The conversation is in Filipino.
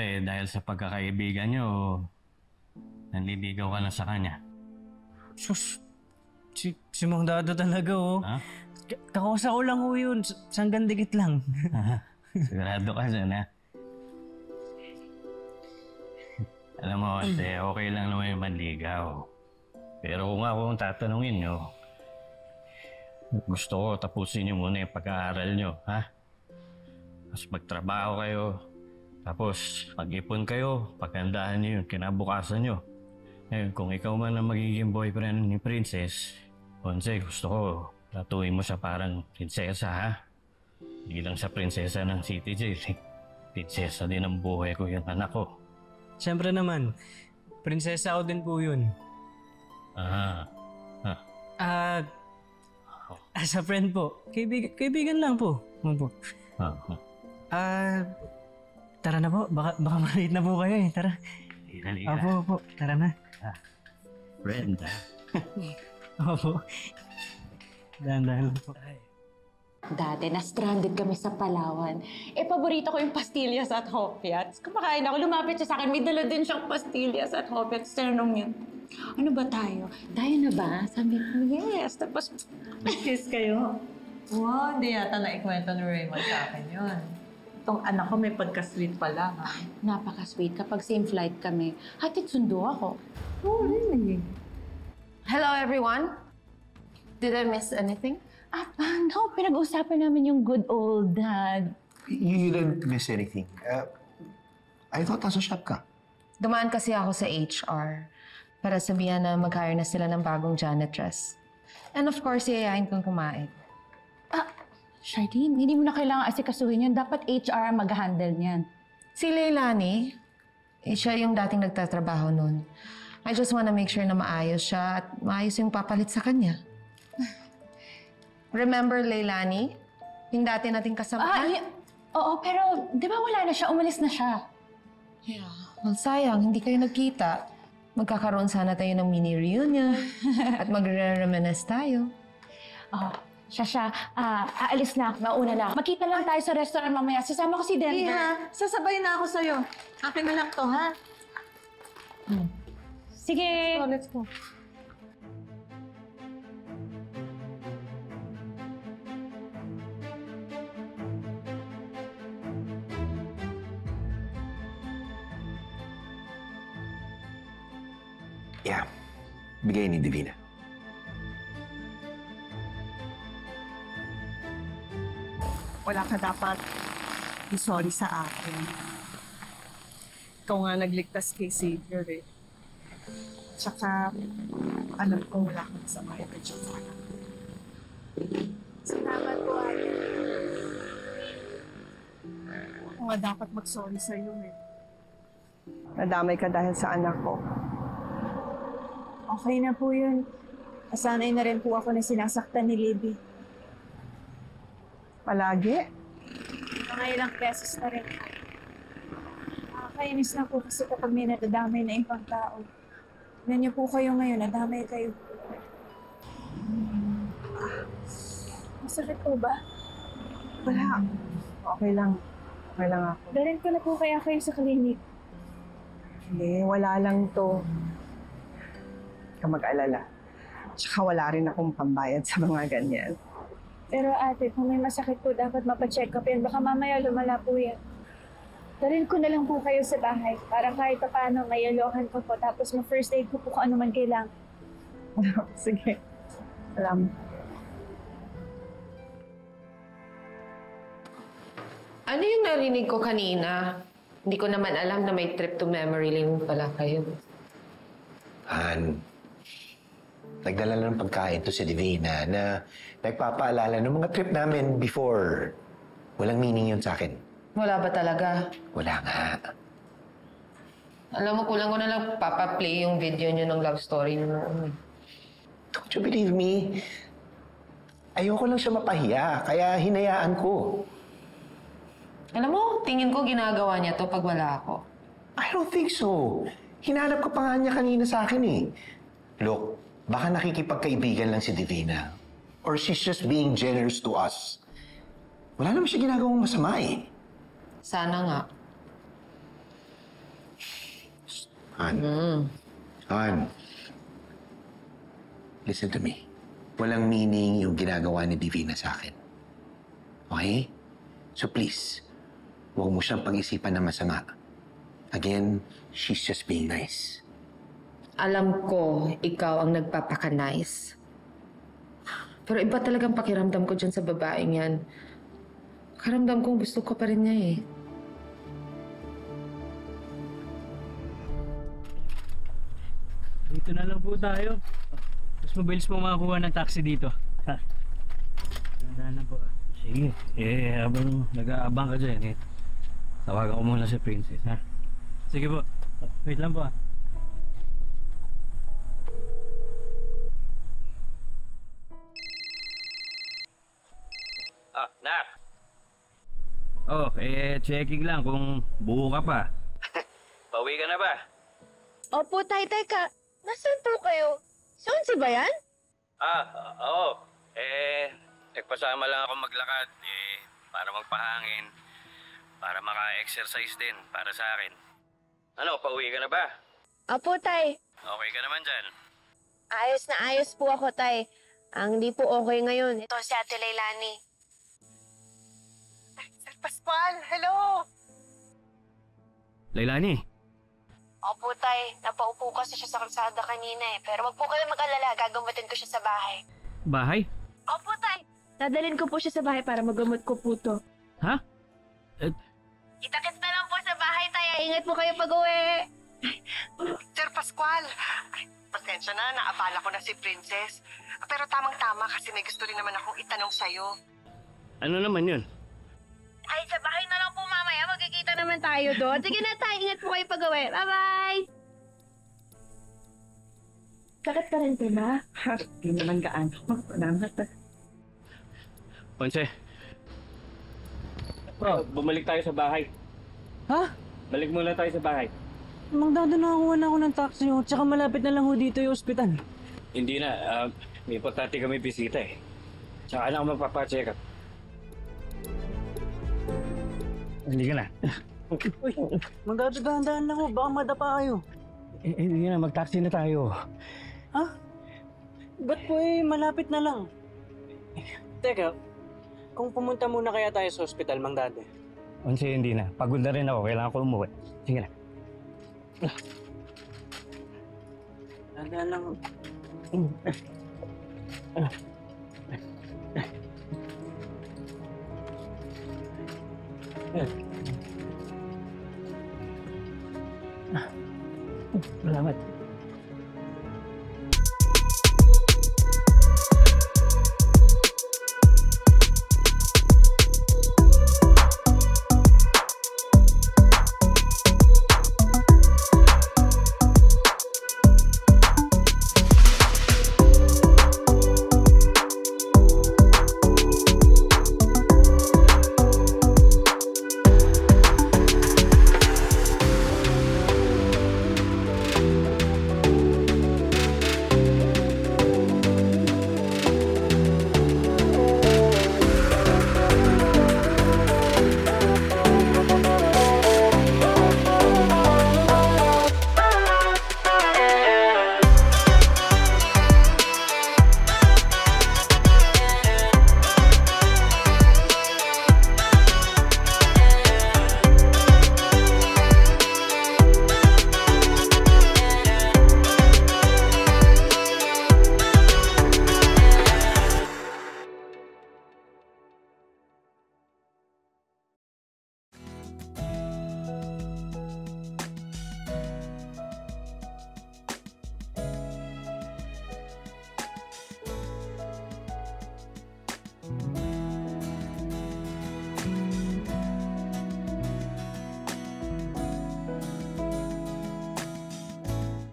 ba dahil sa pagkakaibigan nyo, nanliligaw ka na sa kanya? Sus, si Mang Dado talaga, oh. Ha? Kakusa ko lang, oh, yun. Sanggang dikit lang. Sigurado ka dyan, ha? Alam mo, ate, okay lang naman yung manligaw. Pero kung ako ang tatanungin nyo, gusto ko tapusin nyo muna yung pag-aaral nyo, ha? Tapos magtrabaho kayo, tapos mag-ipon kayo, paghandaan nyo yung kinabukasan nyo. Ngayon, kung ikaw man ang magiging boyfriend ni Princess, Ponce, gusto ko, latuin mo siya parang prinsesa, ha? Hindi lang siya prinsesa ng City Jail. Prinsesa din ang buhay ko yung anak ko. Siyempre naman, prinsesa ako din po yun. As a friend po. Kaibigan lang po. Opo. Tara na po. Baka malate na po kayo eh. Tara. Halika. Opo. Tara na. Friend, ha? Opo. Dahan-dahan lang po. Dati, na-stranded kami sa Palawan. Paborito ko yung pastillas at hopyats. Kumakain ako, lumapit siya sa akin. May dala din siyang pastillas at hopyats. Tinanong niya, ano ba tayo? Tayo na ba? Sabi ko, yes. Tapos, kiss kayo. Wow, hindi yata naikwento ni Raymond sa akin yun. Itong anak ko may pagka-sweet pala. Napaka-sweet. Kapag same flight kami, hatid sundo ako. Oh, really? Hello, everyone. Did I miss anything? No. Pinag-uusapan namin yung good old dad. You didn't miss anything. I thought nasa shop ka. Dumaan kasi ako sa HR para sabihan na mag-hire na sila ng bagong janitress. And of course, yayain kong kumain. Shardine, hindi mo na kailangan asikasuhin yun. Dapat HR ang mag-handle niyan. Si Leilani, siya yung dating nagtatrabaho nun. I just wanna make sure na maayos siya at maayos yung papalit sa kanya. Remember Leilani? Yung dati nating kasamahan? Oo, pero di ba wala na siya? Umalis na siya. Yeah. Well, sayang, hindi kayo nagkita. Magkakaroon sana tayo ng mini reunion at magre-reminisce tayo. Siya. Aalis na. Mauna na. Magkita lang tayo sa restaurant mamaya. Sasama ko si Denver. Iha, sasabay na ako sa'yo. Akin na lang to, ha? Sige. Let's go. Yeah. Bigay ni Divina. Wala ka dapat i-sorry sa akin. Ikaw nga nagligtas kay Xavier eh. Tsaka, alam ko wala kang sama ito siya. Salamat po, ate. Ako nga dapat mag-sorry sa'yo eh. Nadamay ka dahil sa anak ko. Okay na po yun. Asanay na rin po ako na sinasaktan ni Libby. Palagi? Mga ilang beses na rin. Nakakainis na po kasi kapag may nadadamay na ibang tao. Ganyan po kayo ngayon, nadamay kayo. Masakit po ba? Wala. Okay lang. Okay lang ako. Dalhin ko na po kaya kayo sa klinik. Hindi, wala lang to. Ka mag-alala. Tsaka wala rin akong pambayad sa mga ganyan. Pero ate, kung may masakit po, dapat mapacheck up yan. Baka mamaya lumala po yan. Dalhin ko na lang po kayo sa bahay para kahit pa paano mayalohan ko po. Tapos ma-first aid ko po kung ano man kailangan. Sige. Salamat. Ano yung narinig ko kanina? Hindi ko naman alam na may trip to memory lane pala kayo. Nagdala ng pagkain to si Divina na nagpapaalala ng mga trip namin before. Walang meaning yun sa akin. Wala ba talaga? Wala nga. Alam mo, kulang ko na lang papaplay yung video nyo ng love story nyo noon. Don't you believe me? Ayoko lang siya mapahiya, kaya hinayaan ko. Alam mo, tingin ko ginagawa niya to pag wala ako. I don't think so. Hinanap ko pa nga niya kanina sa akin eh. Look, baka nakikipagkaibigan lang si Divina. Or she's just being generous to us. Wala naman siya ginagawang masama eh. Sana nga. Han. Han. Listen to me. Walang meaning yung ginagawa ni Divina sa akin. Okay? So please, huwag mo siyang pag-isipan na masama. Again, she's just being nice. Alam ko, ikaw ang nagpapaka-nice. Pero iba talagang pakiramdam ko dyan sa babaeng yan. Pakiramdam kong gusto ko pa rin niya eh. Dito na lang po tayo. Mas mabilis po makakuha ng taxi dito. Ha? Tandaan na po ah. Sige. Habang nag-aabang ka dyan, tawagan ko muna si Princess, ha? Sige po. Wait lang po ah. Nak! Checking lang kung buo ka pa. Pauwi ka na ba? Opo, tay, teka. Nasaan po kayo? Saan ba yan? Oo. Nagpasama lang ako maglakad, para magpahangin, para maka-exercise din, para sa akin. Ano, pauwi ka na ba? Opo, tay. Okay ka naman dyan? Ayos na ayos po ako, tay. Ang hindi po okay ngayon, ito si Ate Leilani. Sir Pascual, hello! Leilani, Opo, tay. Napaupo kasi siya sa kalsada kanina eh. Pero wag po kayo mag-alala, gagamutin ko siya sa bahay. bahay? Opo, tay. Dadalhin ko po siya sa bahay para magamot ko po to. Ha? Kita-kits na lang po sa bahay, tay. Ingat po kayo pag-uwi. Sir Pascual, ay, pasensya na, naabala ko na si Princess. Pero tamang-tama kasi may gusto rin naman akong itanong sa'yo. Ano naman yun? Ay, sa bahay na lang po mamaya. Magkikita naman tayo doon. Sige na, tay. Ingat po kayo pag-uwi. Bye-bye! Sakit ka rin, diba? Hindi naman gaano. Salamat. Ponce. Bro, bumalik tayo sa bahay. Ha? Balik muna tayo sa bahay. Mang Dado, nakakuha na ako ng taxi oh. Tsaka malapit na lang ho dito yung ospital. Hindi na. May importante kami bisita eh. Tsaka na ako magpapacheck up. Halika na. Uy, Mang Dado, dahan-dahan lang ho. Baka madapa kayo. Hindi na, mag-taxi na tayo. Ha? Ba't po malapit na lang? Teka, kung pumunta muna kaya tayo sa ospital, Mang Dado. Ponce, hindi na. Pagod na rin ako. Kailangan ko umuwi. Sige na. Dahan-dahan lang ho. Salamat.